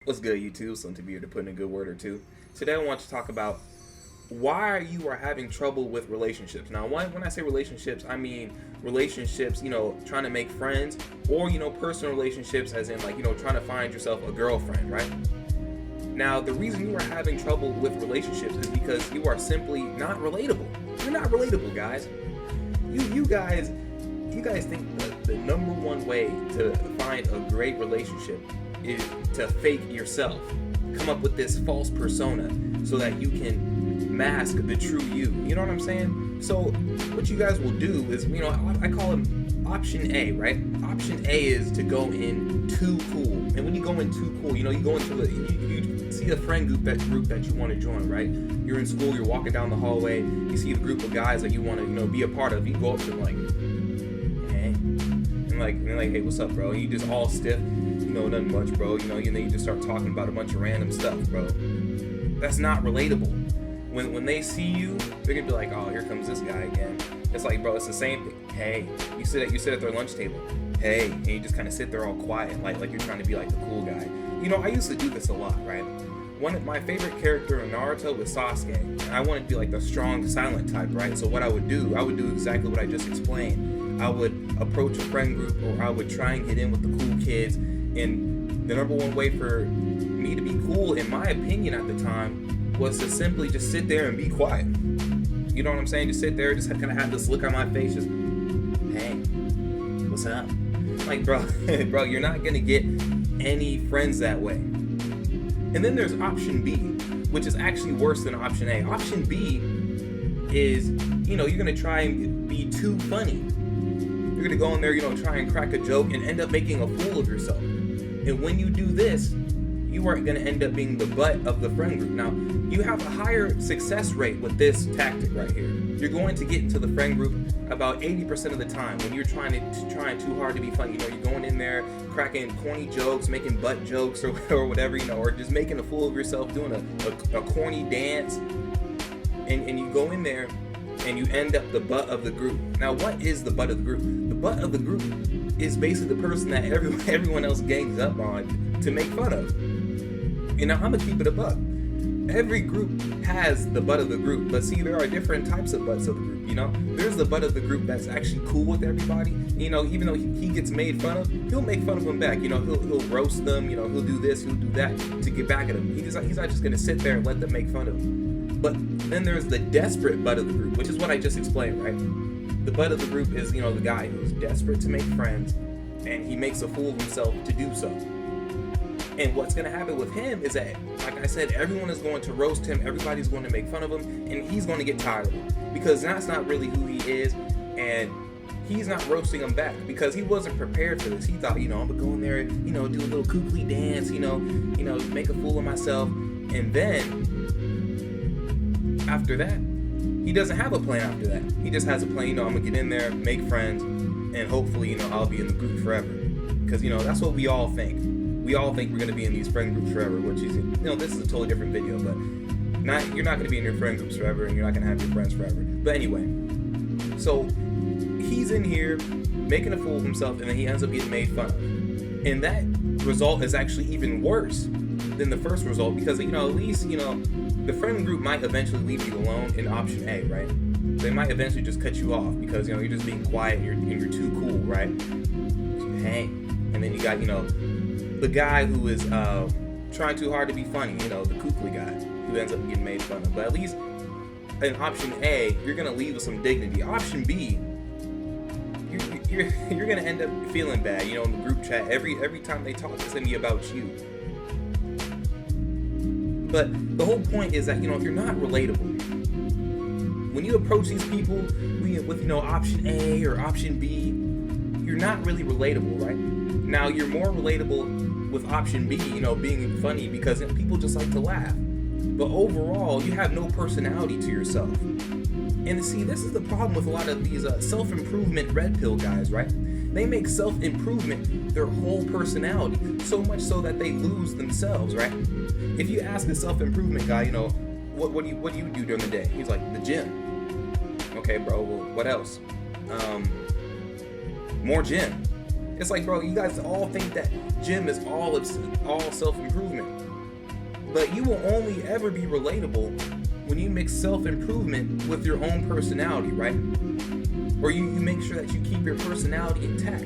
What's good, YouTube? SlimTv here to put in a good word or two. Today I want to talk about why you are having trouble with relationships. Now, when I say relationships, I mean relationships, trying to make friends, or, personal relationships as in, like, trying to find yourself a girlfriend, right? Now, the reason you are having trouble with relationships is because you are simply not relatable. You're not relatable, guys. You guys think that the number one way to find a great relationship is to fake yourself, come up with this false persona so that you can mask the true you. You know what I'm saying? So what you guys will do is, I call it option A, right? Option A is to go in too cool. And when you go in too cool, you go into you see a friend group that you want to join, right? You're in school, you're walking down the hallway, you see a group of guys that you want to, be a part of. You go up to them like, hey, what's up, bro? And you just all stiff, nothing much, bro. You just start talking about a bunch of random stuff, bro. That's not relatable. When they see you, they're gonna be like, oh, here comes this guy again. It's like, bro, it's the same thing. Hey, you sit at their lunch table. Hey, and you just kind of sit there all quiet, like you're trying to be like the cool guy. I used to do this a lot, right? One of my favorite character in Naruto was Sasuke, and I wanted to be like the strong, silent type, right? So what I would do exactly what I just explained. I would approach a friend group, or I would try and get in with the cool kids. And the number one way for me to be cool, in my opinion at the time, was to simply just sit there and be quiet. You know what I'm saying? Just sit there, just kind of have this look on my face, just, hey, what's up? Like, bro, you're not gonna get any friends that way. And then there's option B, which is actually worse than option A. Option B is, you're gonna try and be too funny. You're gonna go in there, try and crack a joke and end up making a fool of yourself. And when you do this, you are gonna end up being the butt of the friend group. Now, you have a higher success rate with this tactic right here. You're going to get into the friend group about 80% of the time when you're trying too hard to be funny. You're going in there, cracking corny jokes, making butt jokes or whatever, or just making a fool of yourself, doing a corny dance. And you go in there and you end up the butt of the group. Now, what is the butt of the group? The butt of the group is basically the person that everyone else gangs up on to make fun of. I'm gonna keep it a buck. Every group has the butt of the group, but see, there are different types of butts of the group. There's the butt of the group that's actually cool with everybody. Even though he gets made fun of, he'll make fun of them back. He'll roast them. He'll do this, he'll do that to get back at them. He's not just gonna sit there and let them make fun of him. But then there's the desperate butt of the group, which is what I just explained, right? The butt of the group is, the guy who's desperate to make friends, and he makes a fool of himself to do so. And what's going to happen with him is that, like I said, everyone is going to roast him, everybody's going to make fun of him, and he's going to get tired of it. Because that's not really who he is, and he's not roasting him back because he wasn't prepared for this. He thought, I'm going to go in there, do a little kooky dance, make a fool of myself. And then, after that, he doesn't have a plan after that. He just has a plan, I'm going to get in there, make friends, and hopefully, I'll be in the group forever. Because, that's what we all think. We all think we're going to be in these friend groups forever, which is, this is a totally different video, but you're not going to be in your friend groups forever, and you're not going to have your friends forever. But anyway, so he's in here making a fool of himself, and then he ends up getting made fun of. And that result is actually even worse than the first result, because, at least, the friend group might eventually leave you alone in option A, right? They might eventually just cut you off because, you're just being quiet and you're too cool, right? So you hang. And then you got, the guy who is trying too hard to be funny, the kooky guy who ends up getting made fun of. But at least in option A, you're gonna leave with some dignity. Option B, you're gonna end up feeling bad, in the group chat. Every time they talk, it's gonna be about you. But the whole point is that, if you're not relatable, when you approach these people with option A or option B, you're not really relatable, right? Now, you're more relatable with option B, being funny, because people just like to laugh. But overall, you have no personality to yourself. And see, this is the problem with a lot of these self-improvement red pill guys, right? They make self-improvement their whole personality, so much so that they lose themselves, right? If you ask a self-improvement guy, what do you do during the day? He's like, the gym. Okay, bro, well, what else? More gym. It's like, bro, you guys all think that gym is all self-improvement. But you will only ever be relatable when you mix self-improvement with your own personality, right? Or you make sure that you keep your personality intact.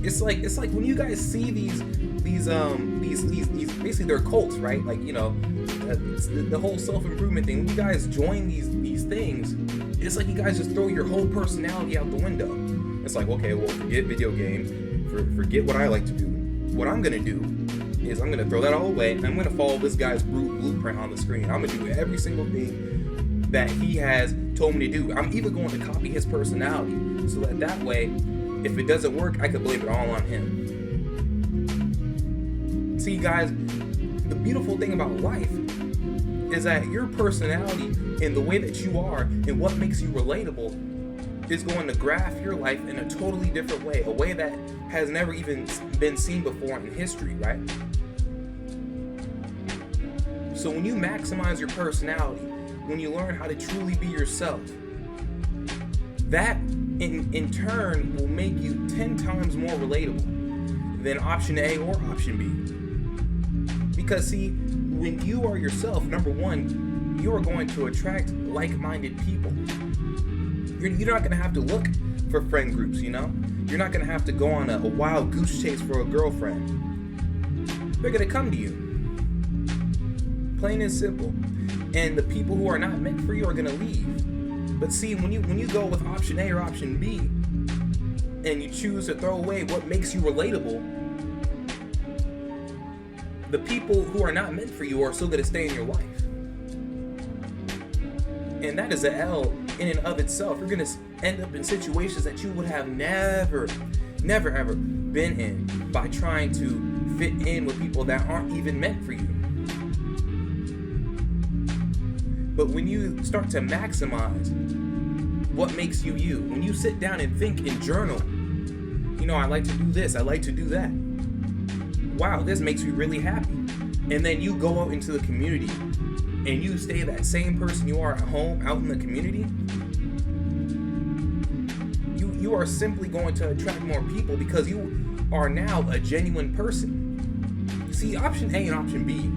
It's like when you guys see these basically they're cults, right? Like, you know, the whole self-improvement thing. When you guys join these things, it's like you guys just throw your whole personality out the window. It's like, okay, well, forget video games, forget what I like to do. What I'm gonna do is I'm gonna throw that all away, and I'm gonna follow this guy's blueprint on the screen. I'm gonna do every single thing that he has told me to do. I'm even going to copy his personality, so that way, if it doesn't work, I can blame it all on him. See, guys, the beautiful thing about life is that your personality and the way that you are and what makes you relatable is going to graph your life in a totally different way, a way that has never even been seen before in history, right? So when you maximize your personality, when you learn how to truly be yourself, that in turn will make you 10 times more relatable than option A or option B. Because see, when you are yourself, number one, you are going to attract like-minded people. You're not going to have to look for friend groups, you know? You're not going to have to go on a wild goose chase for a girlfriend. They're going to come to you. Plain and simple. And the people who are not meant for you are going to leave. But see, when you go with option A or option B, and you choose to throw away what makes you relatable, the people who are not meant for you are still going to stay in your life. And that is an L in and of itself. You're going to end up in situations that you would have never ever been in by trying to fit in with people that aren't even meant for you. But when you start to maximize what makes you you, when you sit down and think and journal, you know, I like to do this, I like to do that. Wow, this makes me really happy. And then you go out into the community and you stay that same person you are at home, out in the community, you are simply going to attract more people because you are now a genuine person. See, option A and option B,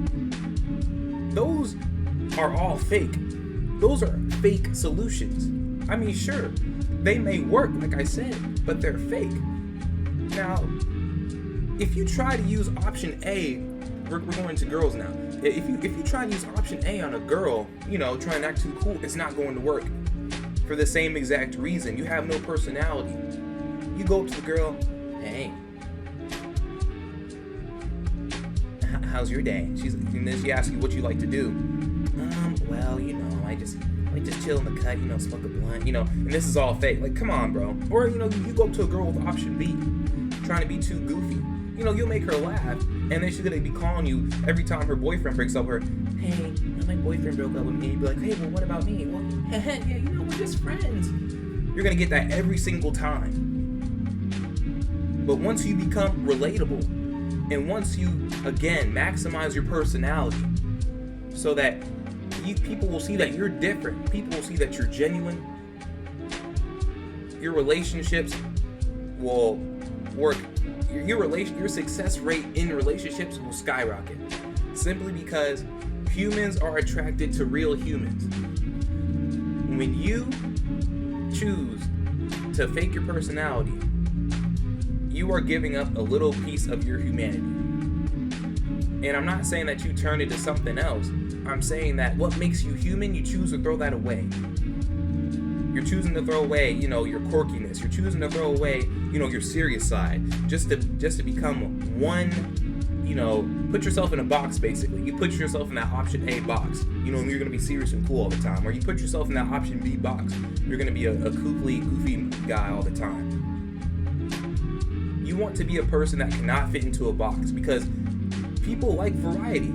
those are all fake. Those are fake solutions. I mean, sure, they may work, like I said, but they're fake. Now, if you try to use option A, we're going to girls now. If you try to use option A on a girl, you know, trying to act too cool, it's not going to work. For the same exact reason, you have no personality. You go up to the girl, hey, how's your day? And then she asks you what you like to do. Well, you know, I just chill in the cut, you know, smoke a blunt, you know, and this is all fake. Like, come on, bro. Or, you know, you go up to a girl with option B, trying to be too goofy. You know, you'll make her laugh, and then she's gonna be calling you every time her boyfriend breaks up with her. Hey, my boyfriend broke up with me. You'd be like, hey, well, what about me? Well, yeah, you know, we're just friends. You're gonna get that every single time. But once you become relatable, and once you, again, maximize your personality, so that people will see that you're different, people will see that you're genuine, your relationships will work. Your success rate in relationships will skyrocket, simply because humans are attracted to real humans. When you choose to fake your personality, you are giving up a little piece of your humanity. And I'm not saying that you turn into something else. I'm saying that what makes you human, you choose to throw that away. You're choosing to throw away, you know, your quirkiness. You're choosing to throw away, you know, your serious side, just to become one, you know, put yourself in a box, basically. You put yourself in that option A box, you know, and you're going to be serious and cool all the time. Or you put yourself in that option B box, you're going to be a goofy guy all the time. You want to be a person that cannot fit into a box, because people like variety.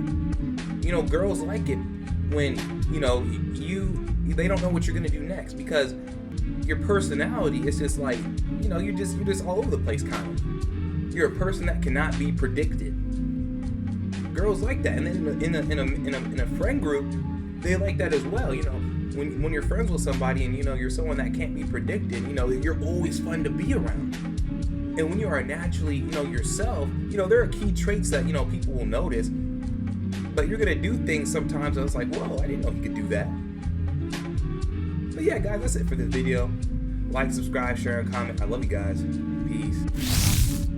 You know, girls like it when, you know, they don't know what you're gonna do next, because your personality is just like, you know, you're just all over the place, kind of. You're a person that cannot be predicted. Girls like that, and then in a friend group, they like that as well. You know, when you're friends with somebody and, you know, you're someone that can't be predicted, you know, you're always fun to be around. And when you are naturally, yourself, there are key traits that, people will notice. But you're going to do things sometimes that's like, whoa, I didn't know you could do that. But yeah, guys, that's it for this video. Like, subscribe, share, and comment. I love you guys. Peace.